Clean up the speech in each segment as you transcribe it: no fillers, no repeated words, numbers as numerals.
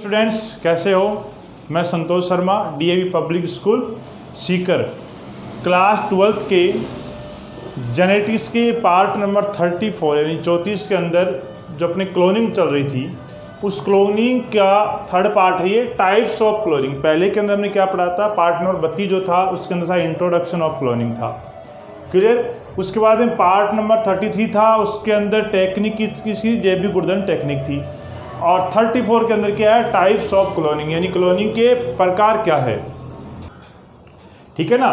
Students कैसे हो। मैं Santosh Sharma, DAV public school Sikar, class 12th के जेनेटिक्स के पार्ट नंबर 34 यानी 34 के अंदर जो अपनी क्लोनिंग चल रही थी उस क्लोनिंग का थर्ड पार्ट है ये, टाइप्स ऑफ क्लोनिंग। पहले के अंदर हमने क्या पढ़ा था, पार्ट नंबर 32 जो था उसके अंदर था इंट्रोडक्शन ऑफ क्लोनिंग था, क्लियर। उसके बाद में पार्ट नंबर 33 था, उसके अंदर टेक्निक किसकी, जेबी गुर्दन टेक्निक थी। और 34 के अंदर क्या है, टाइप्स ऑफ क्लोनिंग यानी क्लोनिंग के प्रकार क्या है, ठीक है ना।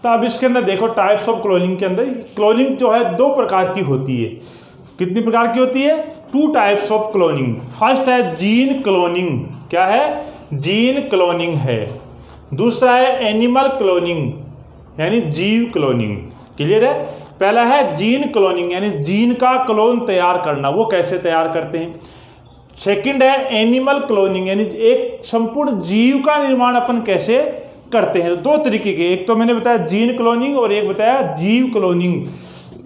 तो अब इसके अंदर देखो टाइप्स ऑफ क्लोनिंग के अंदर क्लोनिंग जो है दो प्रकार की होती है। कितनी प्रकार की होती है, 2 टाइप्स ऑफ क्लोनिंग। फर्स्ट है जीन क्लोनिंग, क्या है, जीन क्लोनिंग है। दूसरा है एनिमल क्लोनिंग यानी जीव क्लोनिंग, क्लियर है। पहला है जीन क्लोनिंग यानी जीन का क्लोन तैयार करना, वो कैसे तैयार करते हैं। सेकंड है एनिमल क्लोनिंग यानी एक संपूर्ण जीव का निर्माण अपन कैसे करते हैं। दो तरीके के, एक तो मैंने बताया जीन क्लोनिंग और एक बताया जीव क्लोनिंग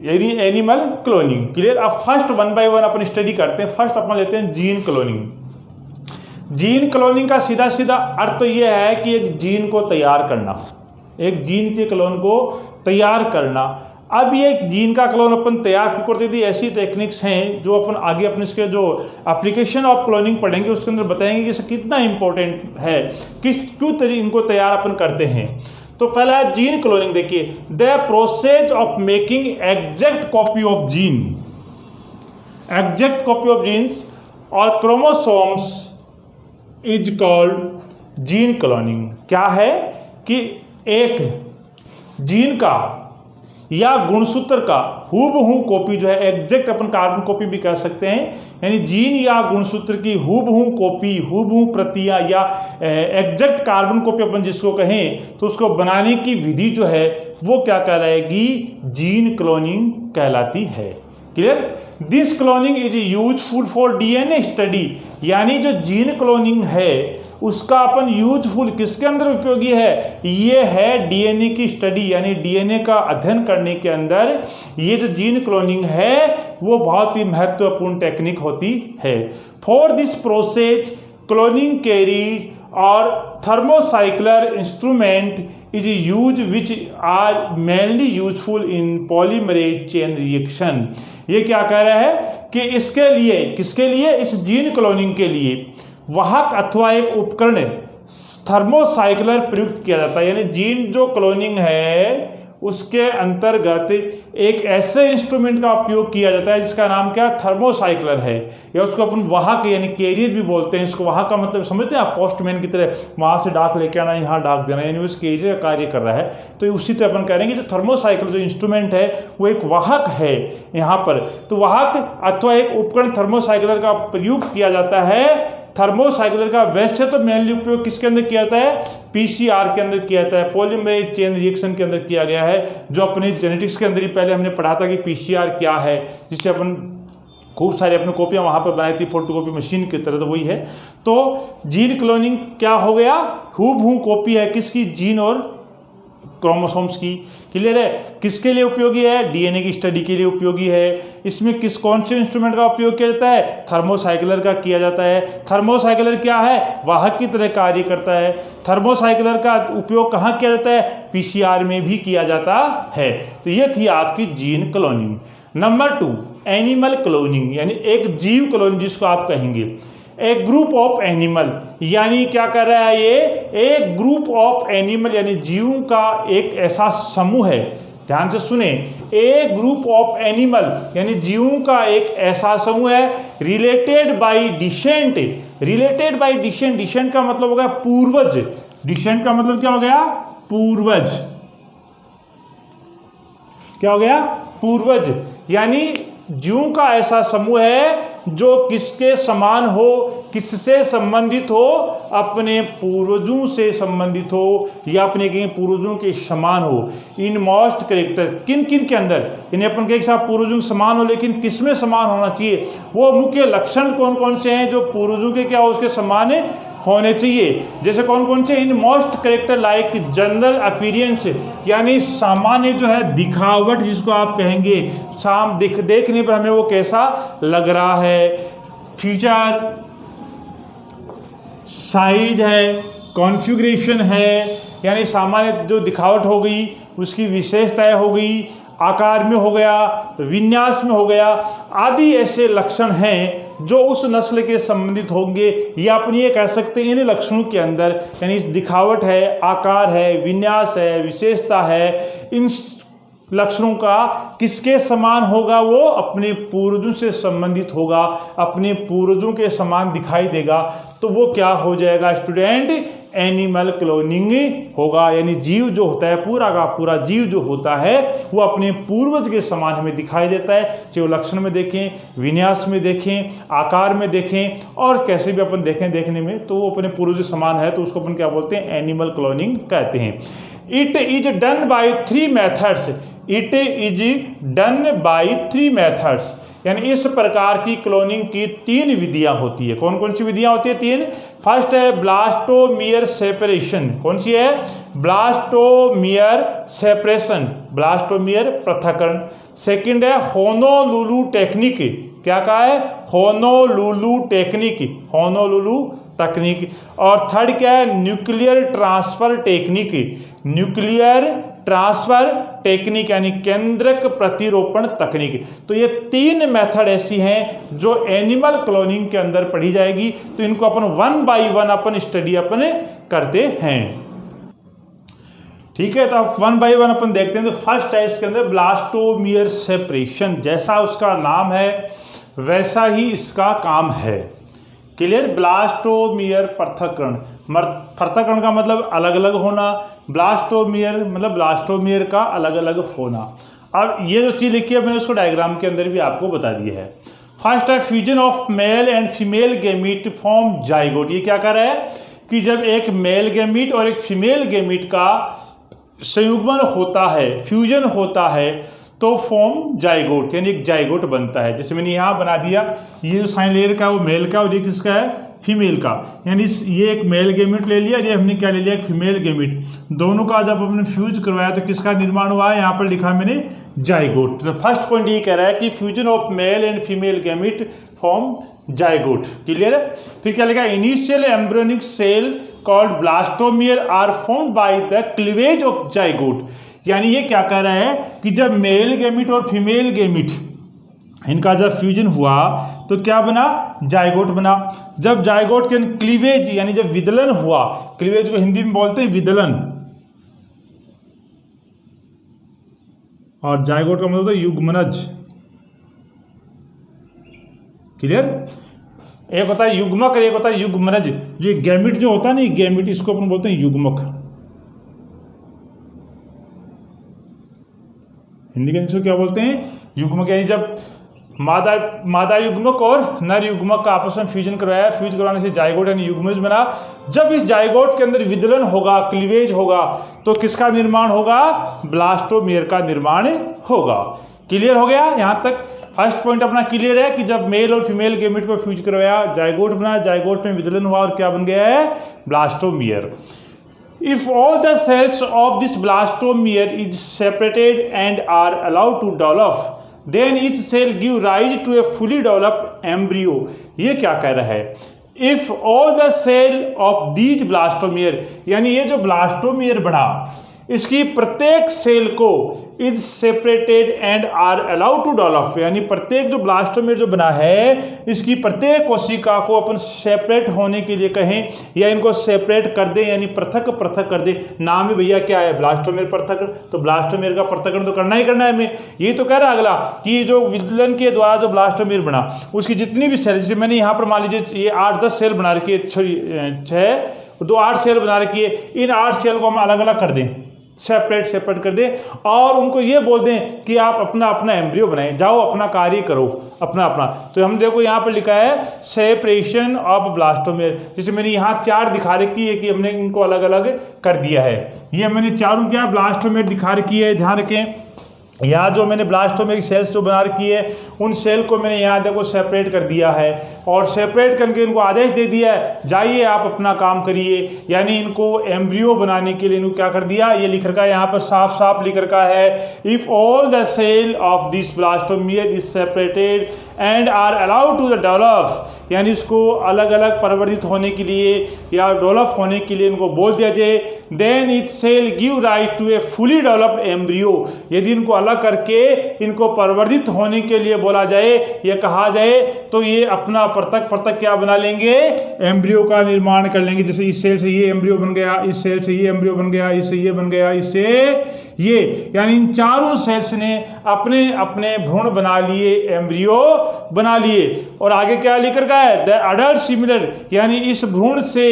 यानी एनिमल क्लोनिंग, क्लियर। अब फर्स्ट 1 by 1 अपन स्टडी करते हैं। फर्स्ट अपन लेते हैं जीन क्लोनिंग। जीन क्लोनिंग का सीधा सीधा अर्थ तो यह है कि एक जीन को तैयार करना, एक जीन के क्लोन को तैयार करना। अब ये जीन का क्लोन अपन तैयार क्यों करते थे, ऐसी टेक्निक्स हैं जो अपन आगे अपने इसके जो एप्लीकेशन ऑफ क्लोनिंग पढ़ेंगे उसके अंदर बताएंगे कि इसे कितना इंपॉर्टेंट है, क्यों इनको तैयार अपन करते हैं। तो पहला है जीन क्लोनिंग। देखिए, the process of making exact copy of gene, exact copy of genes और chromosomes is called gene cloning. क्या है कि एक जीन का या गुणसूत्र का हूबहू कॉपी जो है, एग्जैक्ट अपन कार्बन कॉपी भी कह सकते हैं, यानी जीन या गुणसूत्र की हूबहू कॉपी, हूबहू प्रतियां या एग्जैक्ट कार्बन कॉपी अपन जिसको कहें, तो उसको बनाने की विधि जो है वो क्या कहलाएगी, जीन क्लोनिंग कहलाती है, clear. This cloning is useful for DNA study, यानी जो जीन क्लोनिंग है उसका अपन यूजफुल किसके अंदर उपयोगी है, ये है डीएनए की स्टडी यानी डीएनए का अध्ययन करने के अंदर ये जो जीन क्लोनिंग है वो बहुत ही महत्वपूर्ण टेक्निक होती है। For this process cloning carries और thermocycler instrument is use which are mainly useful in polymerase chain reaction. ये क्या कह रहा है कि इसके लिए, किसके लिए, इस जीन क्लोनिंग के लिए वाहक अथवा एक उपकरण थर्मोसाइक्लर प्रयुक्त किया जाता है। यानी जीन जो क्लोनिंग है उसके अंतर्गत एक ऐसे इंस्ट्रूमेंट का उपयोग किया जाता है जिसका नाम क्या, थर्मोसाइक्लर है, या उसको अपन वाहक यानी कैरियर भी बोलते हैं। इसको वाहक का मतलब समझते हैं आप, पोस्टमैन की तरह वहाँ से डाक लेके आना, यहाँ डाक देना, यानी उस कैरियर का कार्य कर रहा है। तो उसी तरह अपन कह रहे हैं कि जो थर्मोसाइक्लर जो इंस्ट्रूमेंट है वो एक वाहक है यहाँ पर। तो वाहक अथवा एक उपकरण थर्मोसाइक्लर का प्रयोग किया जाता है। थर्मोसाइक्लर का वैसे तो मेनली उपयोग किसके अंदर किया जाता है, पीसीआर के अंदर किया जाता है, पॉलीमरेज चेन रिएक्शन के अंदर किया गया है, जो अपने जेनेटिक्स के अंदर ही पहले हमने पढ़ा था कि पीसीआर क्या है, जिससे अपन खूब सारी अपनी कॉपियाँ वहाँ पर बनाई थी फोटोकॉपी मशीन की तरह, तो वही है। तो जीन क्लोनिंग क्या हो गया, हूबहू कॉपी है किसकी, जीन और क्रोमोसोम्स की, क्लियर है। किसके लिए उपयोगी है, डीएनए की स्टडी के लिए उपयोगी है। इसमें कौन से इंस्ट्रूमेंट का उपयोग किया जाता है, थर्मोसाइक्लर का किया जाता है। थर्मोसाइक्लर क्या है, वाहक की तरह कार्य करता है। थर्मोसाइक्लर का उपयोग कहाँ किया जाता है, पीसीआर में भी किया जाता है। तो ये थी आपकी gene cloning. Number 2 animal cloning यानी एक जीव क्लोनिंग जिसको आप कहेंगे। एक ग्रुप ऑफ एनिमल यानी क्या कर रहा है ये, एक ग्रुप ऑफ एनिमल यानी जीवों का एक ऐसा समूह है, ध्यान से सुने, एक ग्रुप ऑफ एनिमल यानी जीवों का एक ऐसा समूह है, related by descent, related by descent, descent का मतलब हो गया पूर्वज, डिसेंट का मतलब क्या हो गया, पूर्वज, क्या हो गया, पूर्वज, यानी जीवों का ऐसा समूह है जो किसके समान हो, किससे संबंधित हो, अपने पूर्वजों से संबंधित हो या अपने पूर्वजों के समान हो। इन मोस्ट कैरेक्टर किन किन के अंदर, यानी अपन के साथ पूर्वजों के समान हो, लेकिन किस में समान होना चाहिए, वो मुख्य लक्षण कौन कौन से हैं जो पूर्वजों के क्या हो उसके समान होने चाहिए। जैसे कौन कौन से, in most character like general appearance यानी सामान्य जो है दिखावट जिसको आप कहेंगे, देखने पर हमें वो कैसा लग रहा है। फीचर साइज है, कॉन्फ़िगरेशन है, यानी सामान्य जो दिखावट हो गई, उसकी विशेषताएं हो गई, आकार में हो गया, विन्यास में हो गया, आदि ऐसे लक्षण हैं जो उस नस्ल के संबंधित होंगे, या अपन ये कह सकते हैं इन लक्षणों के अंदर, यानी दिखावट है, आकार है, विन्यास है, विशेषता है, इन लक्षणों का किसके समान होगा? वो अपने पूर्वजों से संबंधित होगा, अपने पूर्वजों के समान दिखाई देगा, तो वो क्या हो जाएगा स्टूडेंट? एनिमल क्लोनिंग होगा। यानी जीव जो होता है, पूरा का पूरा जीव जो होता है वो अपने पूर्वज के समान हमें दिखाई देता है, चाहे वो लक्षण में देखें, विन्यास में देखें, आकार में देखें, और कैसे भी अपन देखें देखने में, तो वो अपने पूर्वज के समान है, तो उसको अपन क्या बोलते हैं? एनिमल क्लोनिंग कहते हैं। It is done by 3 methods. It is done by 3 methods, यानी इस प्रकार की क्लोनिंग की 3 विधियां होती है। कौन कौन सी विधियां होती है? 3। फर्स्ट है ब्लास्टोमियर सेपरेशन। कौन सी है? ब्लास्टोमियर सेपरेशन, ब्लास्टोमियर पृथक्करण। सेकंड है होनोलुलु टेक्निक। क्या कहा है? होनोलुलु टेक्निक, होनोलुलु तकनीक। और थर्ड क्या है? Nuclear transfer technique, nuclear transfer technique, यानी केंद्रक प्रतिरोपण तकनीक। तो ये 3 मेथड ऐसी हैं जो एनिमल क्लोनिंग के अंदर पढ़ी जाएगी, तो इनको अपन 1 बाय 1 अपन स्टडी अपन करते हैं। ठीक है, तो अब 1 बाय 1 अपन देखते हैं। तो फर्स्ट है इसके अंदर ब्लास्टोमियर सेपरेशन। जैसा उसका नाम है वैसा ही इसका काम है। क्लियर? ब्लास्टोमियर पृथक्करण, पृथक्करण का मतलब अलग अलग होना, ब्लास्टोमियर मतलब ब्लास्टोमियर का अलग अलग होना। अब ये जो चीज़ लिखी है मैंने उसको डायग्राम के अंदर भी आपको बता दिया है। फर्स्ट है fusion of male and female gamete form zygote. ये क्या कर रहा है कि जब एक मेल गैमीट और एक फीमेल गैमीट का संयुग्मन होता है, फ्यूजन होता है, तो फॉर्म जाइगोट, यानी एक जाइगोट बनता है। जैसे मैंने यहाँ बना दिया, ये जो साइन लेयर का है वो मेल का और ये किसका है? फीमेल का। यानी ये एक मेल गैमीट ले लिया, ये हमने क्या ले लिया? एक फीमेल गैमीट। दोनों का जब हमने फ्यूज करवाया तो किसका निर्माण हुआ है? यहाँ पर लिखा मैंने जाइगोट। तो फर्स्ट पॉइंट ये कह रहा है कि fusion of male and female gamete form zygote. Clear है? फिर क्या लिखा? Initial embryonic cell called blastomere are formed by the cleavage of zygote. यानी ये क्या कह रहा है कि जब मेल गैमीट और फीमेल गैमीट इनका जब फ्यूजन हुआ तो क्या बना? जाइगोट बना। जब जाइगोट के क्लीवेज यानी जब विदलन हुआ, क्लीवेज को हिंदी में बोलते हैं विदलन, और जाइगोट का मतलब होता है युग्मनज। क्लियर? एक होता है युग्मक और एक होता है युग्मनज। जो गैमीट जो होता है ना, गैमीट, इसको अपन बोलते हैं युग्मक। हिंदी के इसको क्या बोलते हैं? युग्मक। यानी जब मादा युग्मक और नर युग्मक का आपस में फ्यूजन करवाया, फ्यूज करवाने से जाइगोट यानी युग्मज बना। जब इस जाइगोट के अंदर विदलन होगा, क्लीवेज होगा, तो किसका निर्माण होगा? ब्लास्टोमियर का निर्माण होगा। क्लियर हो गया? यहाँ तक फर्स्ट पॉइंट अपना क्लियर है कि जब मेल और फीमेल गैमीट को फ्यूज करवाया, जाइगोट बना, जाइगोट में विदलन हुआ और क्या बन गया है? Blastomere. If all the cells of this blastomere is separated and are allowed to develop, then each cell give rise to a fully developed embryo. ये क्या कह रहा है? If all the cell of these blastomere, यानी ये जो blastomere बना, इसकी प्रत्येक सेल को is separated and are allowed to develop, यानी प्रत्येक जो ब्लास्टोमियर जो बना है, इसकी प्रत्येक कोशिका को अपन सेपरेट होने के लिए कहें या इनको सेपरेट कर दें, यानी पृथक पृथक कर दें। नाम ही भैया क्या है? ब्लास्टोमियर पृथक्करण। तो ब्लास्टोमियर का पृथक्करण तो करना ही करना है हमें। ये तो कह रहा है अगला कि जो विदलन के द्वारा जो ब्लास्टोमियर बना, उसकी जितनी भी सेल, जैसे मैंने यहाँ पर मान लीजिए ये 8-10 सेल बना रखी है, 8 सेल बना रखी है, इन 8 सेल को हम अलग अलग कर दें, सेपरेट कर दें, और उनको ये बोल दें कि आप अपना अपना एम्ब्रियो बनाएं, जाओ अपना कार्य करो अपना अपना। तो हम देखो यहाँ पर लिखा है सेपरेशन ऑफ ब्लास्टोमियर। जैसे मैंने यहाँ 4 दिखा रखी है कि हमने इनको अलग अलग कर दिया है। ये मैंने चारों क्या ब्लास्टोमियर दिखा रखी है, ध्यान रखें। यहाँ जो मैंने ब्लास्टोमेरिक सेल्स जो बना रखी है उन सेल को मैंने यहाँ देखो सेपरेट कर दिया है और सेपरेट करके इनको आदेश दे दिया है जाइए आप अपना काम करिए। यानी इनको एम्ब्रियो बनाने के लिए इनको क्या कर दिया, ये लिख रखा है यहाँ पर साफ साफ लिख रखा है, if all the cell of this blastomere is separated and are allowed to the develop, यानी इसको अलग अलग परिवर्तित होने के लिए या डेवलप होने के लिए इनको बोल दिया जाए, then it cell give right to a fully developed embryo, यदि इनको अलग करके इनको परिवर्तित होने के लिए बोला जाए या कहा जाए तो ये अपना पृथक पृथक क्या बना लेंगे, एम्ब्रियो का निर्माण कर लेंगे। जैसे इस सेल से ये एम्ब्रियो बन गया, इस सेल से ये एम्ब्रियो बन गया, इससे ये बन गया, इससे ये, यानी इन चारों सेल्स ने अपने अपने भ्रूण बना लिए, एम्ब्रियो बना लिए। और आगे क्या लिख रखा है, द अडल्ट सिमिलर, यानी इस भ्रूण से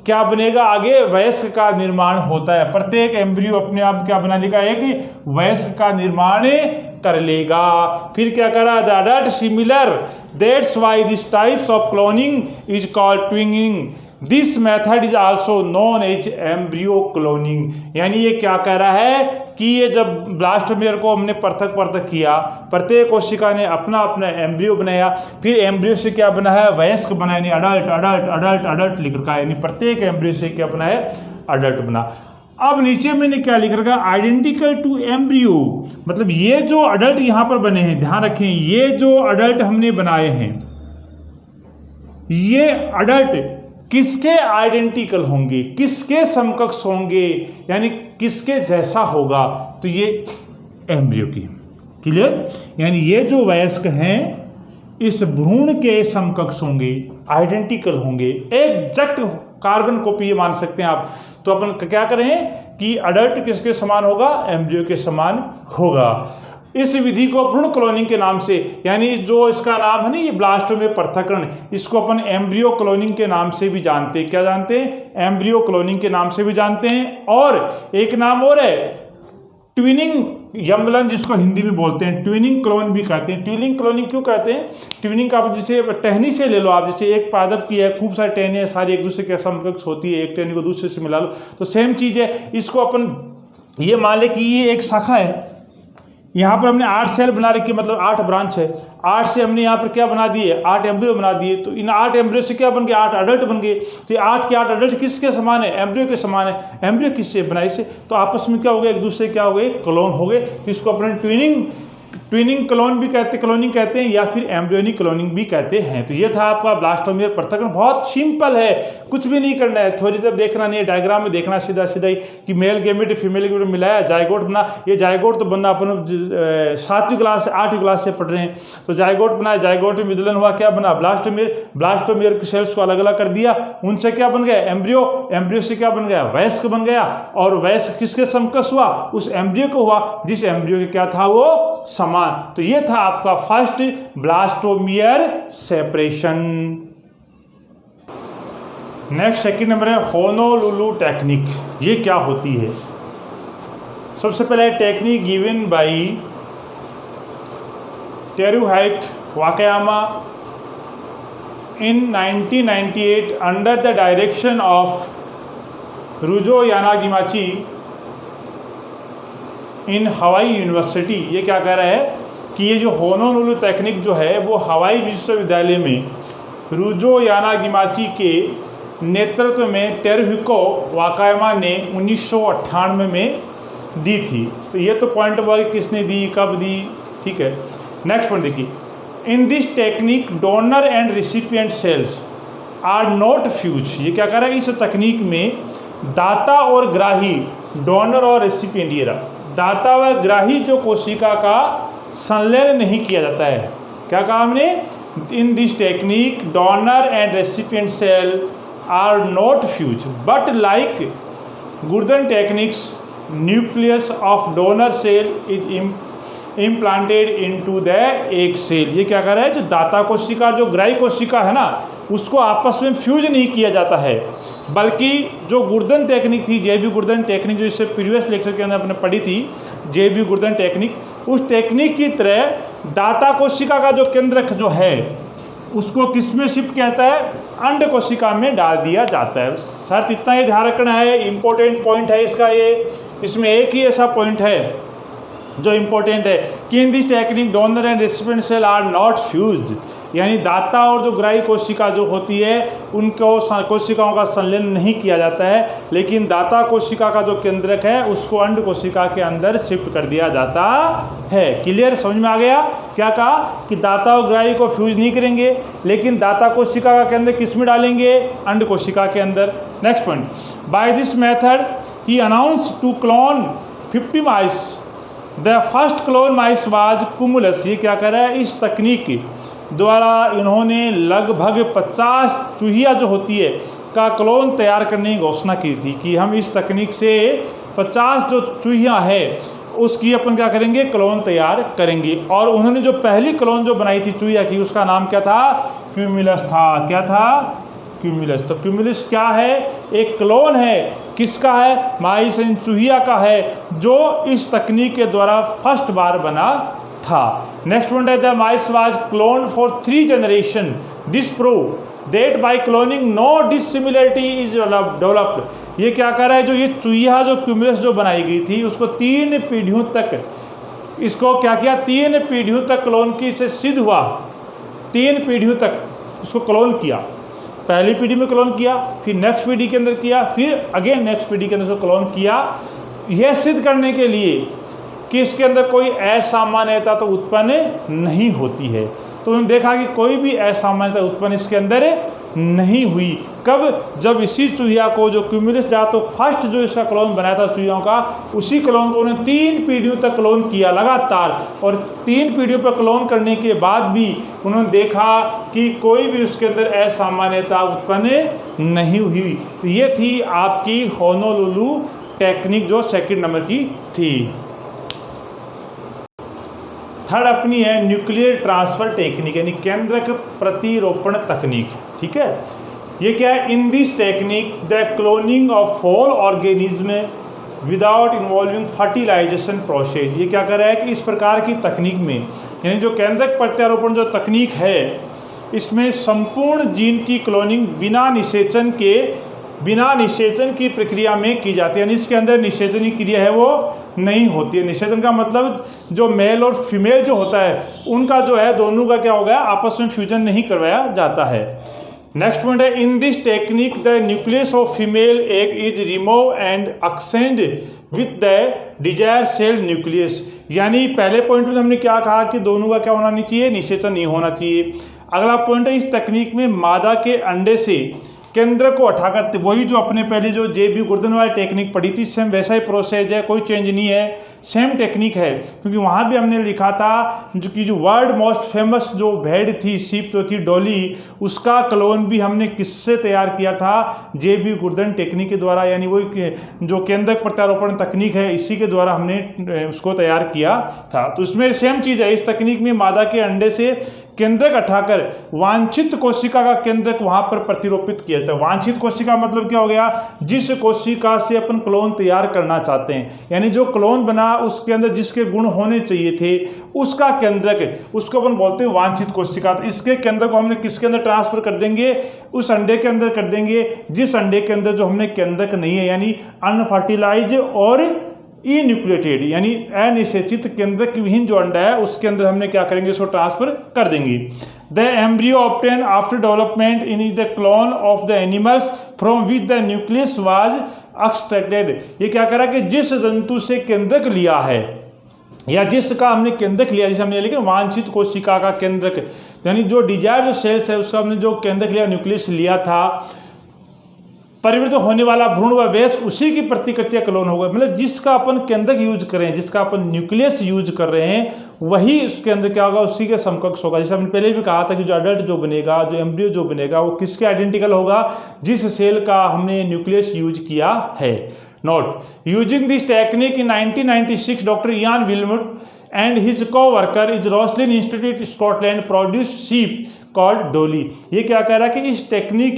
क्या बनेगा, आगे वयस्क का निर्माण होता है। प्रत्येक एम्ब्रियो अपने आप क्या बना लेगा, एक वयस्क का निर्माण कर लेगा। फिर क्या करा, the adult similar, that's why this types of cloning is called twinning, this method is also known as embryo cloning. यानी ये क्या कह रहा है कि ये जब ब्लास्टोमेयर को हमने पृथक पृथक किया, प्रत्येक कोशिका ने अपना अपना एम्ब्रियो बनाया, फिर एम्ब्रियो से क्या बना है, वयस्क बना, यानी अडल्ट अडल्ट अडल्ट अडल्ट लिख रखा है, यानी प्रत्येक एम्ब्रियो से क्या बना है, अडल्ट बना। अब नीचे मैंने क्या लिख रखा, आइडेंटिकल टू एम्ब्रियो, मतलब ये जो अडल्ट यहाँ पर बने हैं, ध्यान रखें ये जो अडल्ट हमने बनाए हैं ये अडल्ट किसके आइडेंटिकल होंगे, किसके समकक्ष होंगे, यानी किसके जैसा होगा, तो ये एम्ब्रियो की, क्लियर। यानी ये जो वयस्क हैं इस भ्रूण के समकक्ष होंगे, आइडेंटिकल होंगे, एग्जैक्ट कार्बन कॉपी ये मान सकते हैं आप। तो अपन क्या करें कि अडल्ट किसके समान होगा, एम्ब्रियो के समान होगा। इस विधि को भ्रूण क्लोनिंग के नाम से, यानी जो इसका नाम है ना ये ब्लास्टोमेयर पृथक्करण, इसको अपन एम्ब्रियो क्लोनिंग के नाम से भी जानते हैं। क्या जानते हैं, एम्ब्रियो क्लोनिंग के नाम से भी जानते हैं। और एक नाम और है ट्विनिंग यमलन, जिसको हिंदी में बोलते हैं ट्विनिंग क्लोन भी कहते हैं। ट्विनिंग क्लोनिंग क्यों कहते हैं, ट्विनिंग का जैसे टहनी से ले लो आप, जैसे एक पादप की है, खूब सारी टहनियाँ सारी एक दूसरे के समकक्ष होती है, एक टहनी को दूसरे से मिला लो, तो सेम चीज़ है। इसको अपन ये मान ले कि ये एक शाखा है, यहाँ पर हमने 8 सेल बना रखी, मतलब 8 ब्रांच है, 8 से हमने यहाँ पर क्या बना दिए, 8 एम्ब्रियो बना दिए। तो इन 8 एम्ब्रियो से क्या बन गए, 8 अडल्ट बन गए। तो ये 8 के 8 अडल्ट किसके समान है, एम्ब्रियो के समान है। एम्ब्रियो किससे बना, इससे, तो आपस में क्या हो गया, एक दूसरे क्या हो गए, क्लोन हो गए। तो इसको अपने ट्विनिंग क्लोन भी कहते, क्लोनिंग कहते हैं, या फिर एम्ब्रियोनिक क्लोनिंग भी कहते हैं। तो ये था आपका ब्लास्टोमेयर पृथक्करण, बहुत सिंपल है, कुछ भी नहीं करना है, थोड़ी देर देखना नहीं है, डायग्राम में देखना सीधा सीधा ही कि मेल गेमेट फीमेल गेमेट मिलाया, जायगोट बना। ये जायगोट तो बनना अपन 7वीं क्लास से 8वीं क्लास से पढ़ रहे हैं। तो जायगोट बनाया, जायगोट में विदलन हुआ, क्या बना, ब्लास्टोमेयर। ब्लास्टोमेयर के सेल्स को अलग अलग कर दिया, उनसे क्या बन गया, एम्ब्रियो। एम्ब्रियो से क्या बन गया, वयस्क बन गया। और वयस्क किसके समकक्ष हुआ, उस एम्ब्रियो को हुआ जिस एम्ब्रियो के क्या था, वो समान। तो ये था आपका first blastomere separation. Next second number है होनोलुलु टेक्निक। ये क्या होती है, सबसे पहले technique given by Teruhiko Wakayama in 1998 under the direction of Ryuzo Yanagimachi in Hawaii university. ये क्या कह रहा है कि ये जो होनोलुलु टेक्निक जो है वो हवाई विश्वविद्यालय में रुजो यानागिमाची के नेतृत्व में तेरुहिको वाकायामा ने 1998 में दी थी। तो ये तो पॉइंट हुआ कि किसने दी, कब दी, ठीक है। नेक्स्ट पॉइंट देखिए, in this technique donor and recipient cells are not fuse. ये क्या कह रहा है, इस तकनीक में दाता और ग्राही, डोनर और रेसिपिएंट, ये रहा, दाता व ग्राही जो कोशिका का संलयन नहीं किया जाता है। क्या कहा हमने, in this technique donor and recipient cell are not fuse but like Gurdon techniques nucleus of donor cell is implanted into the egg cell. ये क्या कर रहा है, जो दाता कोशिका जो ग्राही कोशिका है ना उसको आपस में फ्यूज नहीं किया जाता है, बल्कि जो गुर्दन टेक्निक थी, जेबी गुर्दन टेक्निक, जो इससे प्रीवियस लेक्चर के अंदर आपने पढ़ी थी, जेबी गुर्दन टेक्निक, उस टेक्निक की तरह दाता कोशिका का जो केंद्रक जो है उसको किस में शिफ्ट कहता है, अंड कोशिका में डाल दिया जाता है। शर्त इतना ही ध्यान रखना है, इंपॉर्टेंट पॉइंट है इसका ये, इसमें एक ही ऐसा पॉइंट है जो इम्पोर्टेंट है कि in this technique donor and recipient cell are not fused, यानी दाता और जो ग्राही कोशिका जो होती है उनको कोशिकाओं का संलयन नहीं किया जाता है, लेकिन दाता कोशिका का जो केंद्रक है उसको अंड कोशिका के अंदर शिफ्ट कर दिया जाता है। क्लियर, समझ में आ गया? क्या कहा कि दाता और ग्राही को फ्यूज नहीं करेंगे, लेकिन दाता कोशिका का केंद्र किस में डालेंगे? अंड कोशिका के अंदर। Next point, by this method he announce to clone 50 mice, the first clone mice was cumulus. ये क्या कर रहा है? इस तकनीक द्वारा इन्होंने लगभग 50 चूहिया जो होती है का क्लोन तैयार करने की घोषणा की थी कि हम इस तकनीक से 50 जो चूहिया है उसकी अपन क्या करेंगे? क्लोन तैयार करेंगे। और उन्होंने जो पहली क्लोन जो बनाई थी चूहिया की उसका नाम क्या था? क्यूमुलस था। क्या था? क्यूमुलस। तो क्यूमुलस क्या है? एक क्लोन है। किसका है? माइस एंड चूहिया का है, जो इस तकनीक के द्वारा फर्स्ट बार बना था। नेक्स्ट वन है the mice was clone for 3 generation, this prove that by cloning no dissimilarity is developed. ये क्या कर रहा है? जो ये चूहिया जो क्यूमुलस जो बनाई गई थी उसको 3 पीढ़ियों तक इसको क्या किया? 3 पीढ़ियों तक क्लोन की से सिद्ध हुआ। 3 पीढ़ियों तक उसको क्लोन किया। पहली पीढ़ी में क्लोन किया, फिर नेक्स्ट पीढ़ी के अंदर किया, फिर अगेन नेक्स्ट पीढ़ी के अंदर उसको क्लोन किया, यह सिद्ध करने के लिए कि इसके अंदर कोई असामान्यता तो उत्पन्न नहीं होती है। तो उन्होंने देखा कि कोई भी असामान्यता उत्पन्न इसके अंदर नहीं हुई। कब? जब इसी चूहिया को जो क्यूमुलस जात तो फर्स्ट जो इसका क्लोन बनाया था चूहियों का, उसी क्लोन को उन्होंने 3 पीढ़ियों तक क्लोन किया लगातार, और 3 पीढ़ियों पर क्लोन करने के बाद भी उन्होंने देखा कि कोई भी उसके अंदर असामान्यता उत्पन्न नहीं हुई। तो ये थी आपकी होनोलुलु टेक्निक जो सेकंड नंबर की थी। थर्ड अपनी है न्यूक्लियर ट्रांसफर टेक्निक, यानी केंद्रक प्रतिरोपण तकनीक। ठीक है, ये क्या है? In this technique the cloning of whole organism without involving fertilization process. ये क्या कर रहा है कि इस प्रकार की तकनीक में, यानी जो केंद्रक प्रत्यारोपण जो तकनीक है, इसमें संपूर्ण जीन की क्लोनिंग बिना निषेचन की प्रक्रिया में की जाती है। यानी इसके अंदर निषेचन की क्रिया है वो नहीं होती है। निषेचन का मतलब जो मेल और फीमेल जो होता है उनका जो है दोनों का क्या हो गया? आपस में फ्यूजन नहीं करवाया जाता है। नेक्स्ट पॉइंट है in this technique the nucleus of female egg is remove and exchange with the desire cell nucleus. यानी पहले पॉइंट में हमने क्या कहा कि दोनों का क्या होना नहीं चाहिए? निषेचन नहीं होना चाहिए। अगला पॉइंट है इस तकनीक में मादा के अंडे से केंद्र को हटा करते, वही जो अपने पहले जो जे.बी. गुर्दन वाली टेक्निक पढ़ी थी, सेम वैसा ही प्रोसेस है, कोई चेंज नहीं है, सेम टेक्निक है। क्योंकि वहाँ भी हमने लिखा था जो वर्ल्ड मोस्ट फेमस जो भेड़ थी, शीप जो थी डोली, उसका क्लोन भी हमने किससे तैयार किया था? जे.बी. गुर्दन टेक्निक के द्वारा, यानी वही जो केंद्रक प्रत्यारोपण तकनीक है इसी के द्वारा हमने उसको तैयार किया था। तो इसमें सेम चीज़ है। इस तकनीक में मादा के अंडे से केंद्रक हटाकर वांछित कोशिका का केंद्रक वहां पर प्रतिरोपित किया जाता है। वांछित कोशिका मतलब क्या हो गया? जिस कोशिका से अपन क्लोन तैयार करना चाहते हैं, यानी जो क्लोन बना उसके अंदर जिसके गुण होने चाहिए थे उसका केंद्रक, उसको अपन बोलते हैं वांछित कोशिका। तो इसके केंद्र को हमने किसके अंदर ट्रांसफर कर देंगे? उस अंडे के अंदर कर देंगे जिस अंडे के अंदर जो हमने केंद्रक नहीं है, यानी अनफर्टिलाइज और इन्यूक्लिएटेड, यानी अनिषेचित केंद्रक विहीन जो अंडा है उसके अंदर हमने क्या करेंगे? इसको ट्रांसफर कर देंगे। The embryo obtain after development in the clone of the animals from which the nucleus was extracted. ये क्या करा कि जिस जंतु से केंद्रक लिया है या जिसका हमने केंद्रक लिया, जैसे हमने लेकिन वांछित कोशिका का केंद्रक, यानी जो डिजायर जो सेल्स है उसका हमने जो केंद्रक लिया, न्यूक्लियस लिया था, परिवर्तित होने वाला भ्रूण व वयस्क उसी की प्रतिकृतियां क्लोन होगा। मतलब जिसका अपन केंद्रक यूज कर रहे हैं, जिसका अपन न्यूक्लियस यूज कर रहे हैं, वही उसके अंदर क्या होगा? उसी के समकक्ष होगा। जैसे हमने पहले भी कहा था कि जो अडल्ट जो बनेगा, जो एम्ब्रियो जो बनेगा, वो किसके आइडेंटिकल होगा? जिस सेल का हमने न्यूक्लियस यूज किया है। Note, using this technique in 1996 doctor Ian Wilmut and his co-worker is Roslin Institute Scotland produced sheep called Dolly। ये क्या कह रहा है कि इस टेक्निक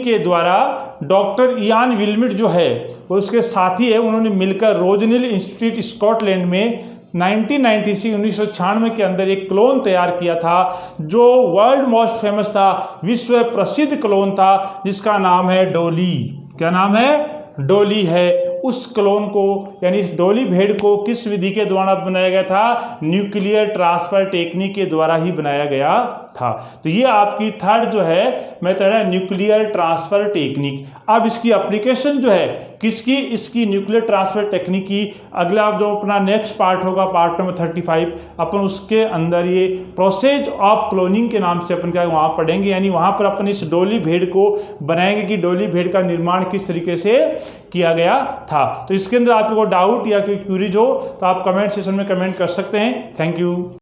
के द्वारा डॉक्टर इयान विल्मट जो है वो उसके साथी है, उन्होंने मिलकर रोजनिल इंस्टीट्यूट स्कॉटलैंड में 1996 के अंदर एक क्लोन तैयार किया था जो वर्ल्ड मोस्ट फेमस था, विश्व प्रसिद्ध क्लोन था, जिसका नाम है डोली। क्या नाम है? डोली है। उस क्लोन को यानी इस डॉली भेड़ को किस विधि के द्वारा बनाया गया था? न्यूक्लियर ट्रांसफर टेक्निक के द्वारा ही बनाया गया था। तो ये आपकी थर्ड जो है मेथड है न्यूक्लियर ट्रांसफर टेक्निक। अब इसकी एप्लीकेशन जो है किसकी? इसकी न्यूक्लियर ट्रांसफर टेक्निक की अगला आप जो अपना नेक्स्ट पार्ट होगा पार्ट नंबर 35 अपन उसके अंदर ये प्रोसेस ऑफ क्लोनिंग के नाम से अपन क्या वहाँ पढ़ेंगे, यानी वहाँ पर अपन इस डॉली भेड़ को बनाएंगे कि डॉली भेड़ का निर्माण किस तरीके से किया गया था। तो इसके अंदर आपको डाउट या कोई क्यूरीज हो तो आप कमेंट सेक्शन में कमेंट कर सकते हैं। Thank you.